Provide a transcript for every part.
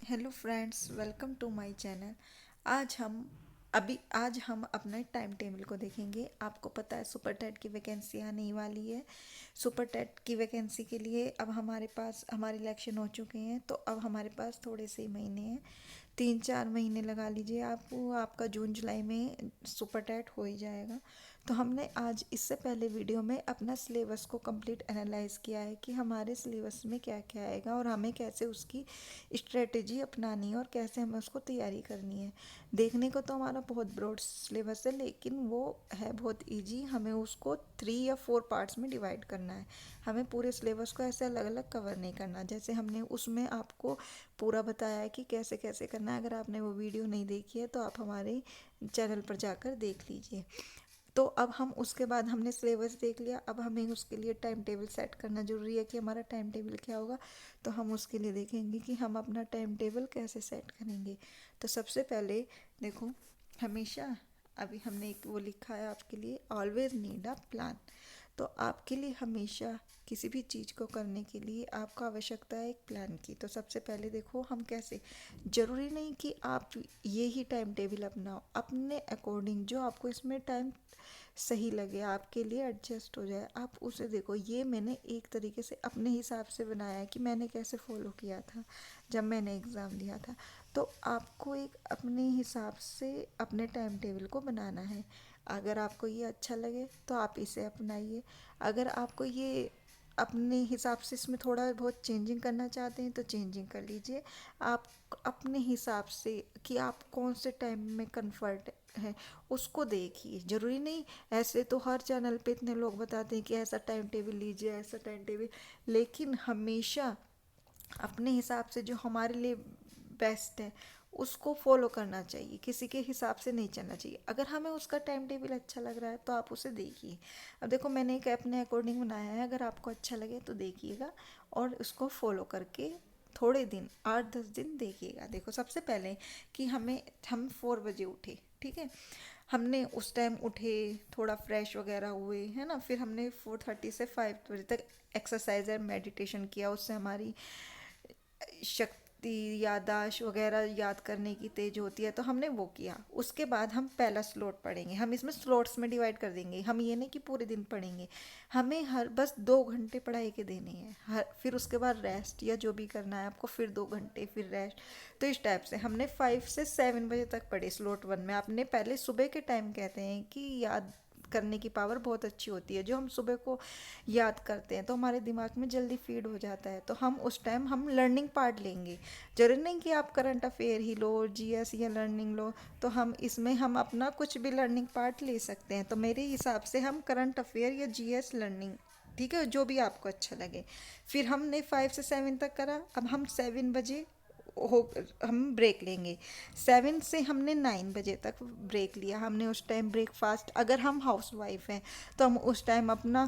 Hello friends, welcome to my channel. आज हम अपने टाइम टेबल को देखेंगे। आपको पता है सुपर टेट की वैकेंसी आने ही वाली है। सुपर टेट की वैकेंसी के लिए अब हमारे इलेक्शन हो चुके हैं, तो अब हमारे पास थोड़े से ही महीने हैं। 3-4 महीने लगा लीजिए आप, आपका जून जुलाई में सुपर टेट हो ही जाएगा। तो हमने आज इससे पहले वीडियो में अपना सिलेबस को कंप्लीट एनालाइज किया है कि हमारे सिलेबस में क्या क्या आएगा और हमें कैसे उसकी स्ट्रेटेजी अपनानी है और कैसे हमें उसको तैयारी करनी है। देखने को तो हमारा बहुत ब्रॉड सिलेबस है, लेकिन वो है बहुत इजी। हमें उसको 3 या 4 पार्ट्स में डिवाइड करना है। हमें पूरे सिलेबस को ऐसे अलग अलग कवर नहीं करना। जैसे हमने उसमें आपको पूरा बताया है कि कैसे कैसे करना है। अगर आपने वो वीडियो नहीं देखी है तो आप हमारे चैनल पर जाकर देख लीजिए। तो अब हम उसके बाद हमने सिलेबस देख लिया, अब हमें उसके लिए टाइम टेबल सेट करना ज़रूरी है कि हमारा टाइम टेबल क्या होगा। तो हम उसके लिए देखेंगे कि हम अपना टाइम टेबल कैसे सेट करेंगे। तो सबसे पहले देखो, हमेशा अभी हमने एक वो लिखा है आपके लिए, ऑलवेज नीड अ प्लान। तो आपके लिए हमेशा किसी भी चीज़ को करने के लिए आपको आवश्यकता है एक प्लान की। तो सबसे पहले देखो हम कैसे, ज़रूरी नहीं कि आप ये ही टाइम टेबल अपनाओ, अपने अकॉर्डिंग जो आपको इसमें टाइम सही लगे, आपके लिए एडजस्ट हो जाए, आप उसे देखो। ये मैंने एक तरीके से अपने हिसाब से बनाया है कि मैंने कैसे फॉलो किया था जब मैंने एग्ज़ाम दिया था। तो आपको एक अपने हिसाब से अपने टाइम टेबल को बनाना है। अगर आपको ये अच्छा लगे तो आप इसे अपनाइए। अगर आपको ये अपने हिसाब से इसमें थोड़ा बहुत चेंजिंग करना चाहते हैं तो चेंजिंग कर लीजिए। आप अपने हिसाब से कि आप कौन से टाइम में कंफर्ट है उसको देखिए। ज़रूरी नहीं, ऐसे तो हर चैनल पे इतने लोग बताते हैं कि ऐसा टाइम टेबल लीजिए, ऐसा टाइम टेबल, लेकिन हमेशा अपने हिसाब से जो हमारे लिए बेस्ट है उसको फॉलो करना चाहिए। किसी के हिसाब से नहीं चलना चाहिए। अगर हमें उसका टाइम टेबल अच्छा लग रहा है तो आप उसे देखिए। अब देखो, मैंने एक अपने अकॉर्डिंग बनाया है, अगर आपको अच्छा लगे तो देखिएगा और उसको फॉलो करके थोड़े दिन 8-10 दिन देखिएगा। देखो सबसे पहले कि हम 4 बजे उठे, ठीक है। हमने उस टाइम उठे, थोड़ा फ्रेश वगैरह हुए, है ना। फिर हमने 4:30 से 5 बजे तक एक्सरसाइज और मेडिटेशन किया। उससे हमारी शक्ति, याददाश्त वगैरह याद करने की तेज होती है, तो हमने वो किया। उसके बाद हम पहला स्लॉट पढ़ेंगे। हम इसमें स्लॉट्स में डिवाइड कर देंगे। हम ये नहीं कि पूरे दिन पढ़ेंगे, हमें हर बस 2 घंटे पढ़ाई के देने हैं फिर उसके बाद रेस्ट या जो भी करना है आपको, फिर 2 घंटे फिर रेस्ट। तो इस टाइप से हमने 5 से 7 बजे तक पढ़े स्लॉट 1 में। आपने पहले सुबह के टाइम कहते हैं कि याद करने की पावर बहुत अच्छी होती है। जो हम सुबह को याद करते हैं तो हमारे दिमाग में जल्दी फीड हो जाता है। तो हम उस टाइम हम लर्निंग पार्ट लेंगे। जरूरी नहीं कि आप करंट अफेयर ही लो, जीएस या लर्निंग लो। तो हम इसमें हम अपना कुछ भी लर्निंग पार्ट ले सकते हैं। तो मेरे हिसाब से हम करंट अफेयर या जीएस लर्निंग, ठीक है, जो भी आपको अच्छा लगे। फिर हमने 5 से 7 तक करा। अब हम 7 बजे हो हम ब्रेक लेंगे। 7 से हमने 9 बजे तक ब्रेक लिया। हमने उस टाइम ब्रेकफास्ट, अगर हम हाउस वाइफ हैं तो हम उस टाइम अपना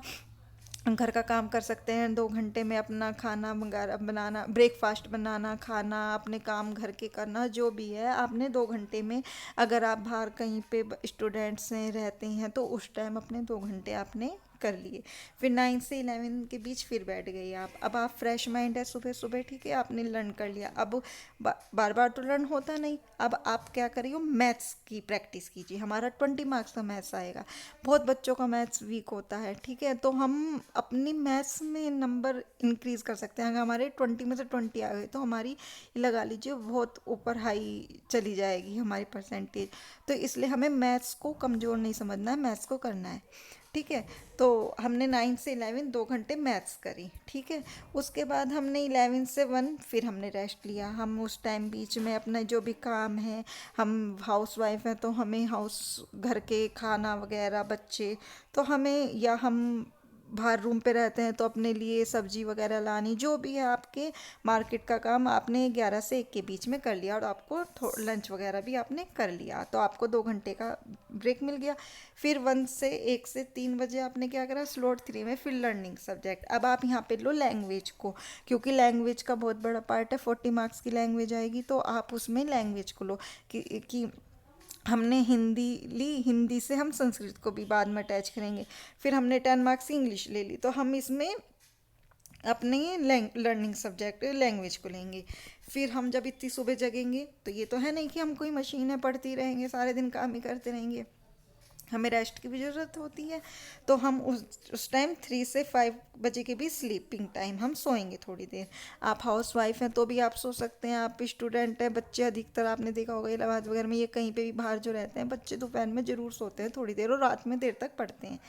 घर का काम कर सकते हैं। 2 घंटे में अपना खाना वगैरह बनाना, ब्रेकफास्ट बनाना, खाना, अपने काम घर के करना, जो भी है आपने 2 घंटे में। अगर आप बाहर कहीं पे स्टूडेंट्स हैं, रहते हैं, तो उस टाइम अपने 2 घंटे आपने कर लिए। फिर 9 से 11 के बीच फिर बैठ गई आप। अब आप फ्रेश माइंड है सुबह सुबह, ठीक है, आपने लर्न कर लिया। अब बार बार तो लर्न होता नहीं। अब आप क्या करिए, मैथ्स की प्रैक्टिस कीजिए। हमारा 20 मार्क्स का मैथ्स आएगा। बहुत बच्चों का मैथ्स वीक होता है, ठीक है, तो हम अपनी मैथ्स में नंबर इंक्रीज कर सकते हैं। अगर हमारे 20 में से 20 आ गए तो हमारी लगा लीजिए बहुत ऊपर हाई चली जाएगी हमारी परसेंटेज। तो इसलिए हमें मैथ्स को कमज़ोर नहीं समझना है, मैथ्स को करना है, ठीक है। तो हमने 9 से 11 2 घंटे मैथ्स करी, ठीक है। उसके बाद हमने 11 से 1 फिर हमने रेस्ट लिया। हम उस टाइम बीच में अपना जो भी काम है, हम हाउस वाइफ हैं तो हमें हाउस घर के खाना वगैरह, बच्चे, तो हमें, या हम बाहर रूम पे रहते हैं तो अपने लिए सब्जी वगैरह लानी, जो भी है आपके मार्केट का काम आपने 11 से 1 के बीच में कर लिया और आपको लंच वगैरह भी आपने कर लिया, तो आपको 2 घंटे का ब्रेक मिल गया। फिर 1 से 1 से 3 बजे आपने क्या करा, स्लॉट 3 में फिर लर्निंग सब्जेक्ट। अब आप यहाँ पे लो लैंग्वेज को, क्योंकि लैंग्वेज का बहुत बड़ा पार्ट है। 40 मार्क्स की लैंग्वेज आएगी, तो आप उसमें लैंग्वेज को लो कि हमने हिंदी ली, हिंदी से हम संस्कृत को भी बाद में अटैच करेंगे। फिर हमने 10 मार्क्स की इंग्लिश ले ली, तो हम इसमें अपने लर्निंग सब्जेक्ट लैंग्वेज को लेंगे। फिर हम जब इतनी सुबह जगेंगे तो ये तो है नहीं कि हम कोई मशीनें पढ़ती रहेंगे, सारे दिन काम ही करते रहेंगे, हमें रेस्ट की भी ज़रूरत होती है। तो हम उस टाइम 3 से 5 बजे के भी स्लीपिंग टाइम हम सोएंगे थोड़ी देर। आप हाउस वाइफ हैं तो भी आप सो सकते हैं, आप स्टूडेंट हैं, बच्चे अधिकतर आपने देखा होगा इलाहाबाद वगैरह में, ये कहीं पे भी बाहर जो रहते हैं बच्चे दोपहर में ज़रूर सोते हैं थोड़ी देर और रात में देर तक पढ़ते हैं।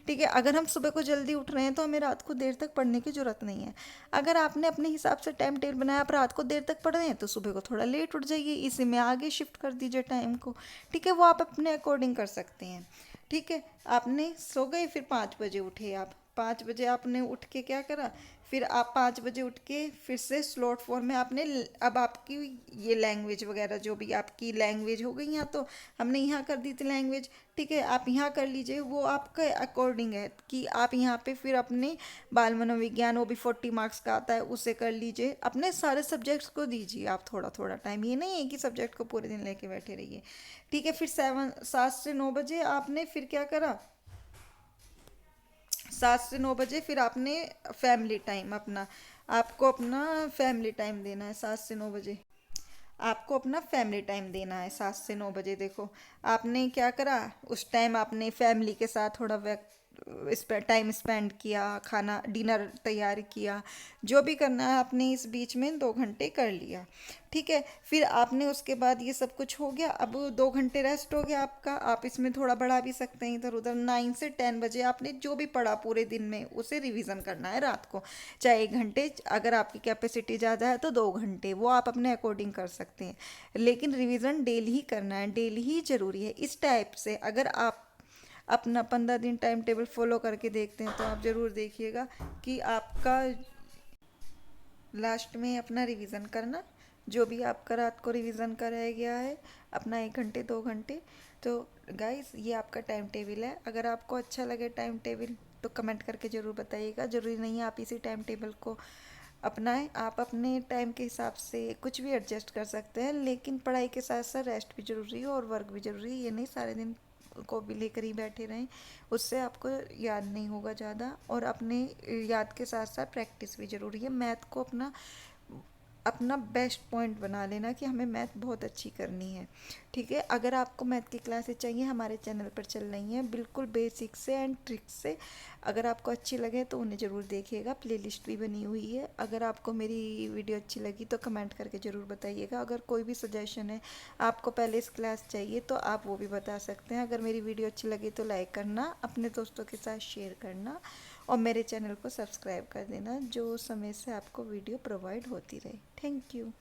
ठीक है, अगर हम सुबह को जल्दी उठ रहे हैं तो हमें रात को देर तक पढ़ने की ज़रूरत नहीं है। अगर आपने अपने हिसाब से टाइम टेबल बनाया, आप रात को देर तक पढ़ रहे हैं तो सुबह को थोड़ा लेट उठ जाइए, इसी में आगे शिफ्ट कर दीजिए टाइम को। ठीक है, वो आप अपने अकॉर्डिंग कर सकते हैं। ठीक है, आपने सो गए, फिर 5 बजे उठे, आप 5 बजे आपने उठ के क्या करा, फिर आप 5 बजे उठ के फिर से स्लॉट फॉर्म में आपने अब आपकी ये लैंग्वेज वगैरह जो भी आपकी लैंग्वेज हो गई, यहाँ तो हमने यहाँ कर दी थी लैंग्वेज। ठीक है, आप यहाँ कर लीजिए, वो आपके अकॉर्डिंग है कि आप यहाँ पे फिर अपने बाल मनोविज्ञान, वो भी 40 मार्क्स का आता है, उसे कर लीजिए। अपने सारे सब्जेक्ट्स को दीजिए आप थोड़ा थोड़ा टाइम, ये नहीं है कि सब्जेक्ट को पूरे दिन लेके बैठे रहिए। ठीक है, फिर 7 से 9 बजे आपने फिर क्या करा, 7 से 9 बजे फिर आपने फैमिली टाइम अपना, आपको अपना फैमिली टाइम देना है 7 से 9 बजे, आपको अपना फैमिली टाइम देना है 7 से 9 बजे। देखो आपने क्या करा, उस टाइम आपने फैमिली के साथ थोड़ा टाइम स्पेंड किया, खाना डिनर तैयार किया, जो भी करना है आपने इस बीच में 2 घंटे कर लिया। ठीक है, फिर आपने उसके बाद ये सब कुछ हो गया, अब 2 घंटे रेस्ट हो गया आपका, आप इसमें थोड़ा बढ़ा भी सकते हैं इधर उधर। 9 से 10 बजे आपने जो भी पढ़ा पूरे दिन में उसे रिवीजन करना है रात को, चाहे 1 घंटे, अगर आपकी कैपेसिटी ज़्यादा है तो 2 घंटे, वो आप अपने अकॉर्डिंग कर सकते हैं। लेकिन रिवीजन डेली ही करना है, डेली ही ज़रूरी है। इस टाइप से अगर आप अपना 15 दिन टाइम टेबल फॉलो करके देखते हैं तो आप ज़रूर देखिएगा कि आपका लास्ट में अपना रिवीजन करना, जो भी आपका रात को रिवीजन का रह गया है, अपना 1 घंटे 2 घंटे। तो गाइस ये आपका टाइम टेबल है, अगर आपको अच्छा लगे टाइम टेबल तो कमेंट करके ज़रूर बताइएगा। ज़रूरी नहीं है आप इसी टाइम टेबल को अपनाएं, आप अपने टाइम के हिसाब से कुछ भी एडजस्ट कर सकते हैं, लेकिन पढ़ाई के साथ साथ रेस्ट भी ज़रूरी है और वर्क भी ज़रूरी है। ये नहीं सारे दिन को भी लेकर ही बैठे रहें, उससे आपको याद नहीं होगा ज़्यादा, और अपने याद के साथ साथ प्रैक्टिस भी ज़रूरी है। मैथ को अपना अपना बेस्ट पॉइंट बना लेना कि हमें मैथ बहुत अच्छी करनी है। ठीक है, अगर आपको मैथ की क्लासेस चाहिए हमारे चैनल पर चल रही हैं, बिल्कुल बेसिक से एंड ट्रिक्स से। अगर आपको अच्छी लगे तो उन्हें ज़रूर देखिएगा, प्लेलिस्ट भी बनी हुई है। अगर आपको मेरी वीडियो अच्छी लगी तो कमेंट करके ज़रूर बताइएगा। अगर कोई भी सजेशन है, आपको पहले इस क्लास चाहिए तो आप वो भी बता सकते हैं। अगर मेरी वीडियो अच्छी लगी तो लाइक करना, अपने दोस्तों के साथ शेयर करना और मेरे चैनल को सब्सक्राइब कर देना, जो समय से आपको वीडियो प्रोवाइड होती रहे। Thank you.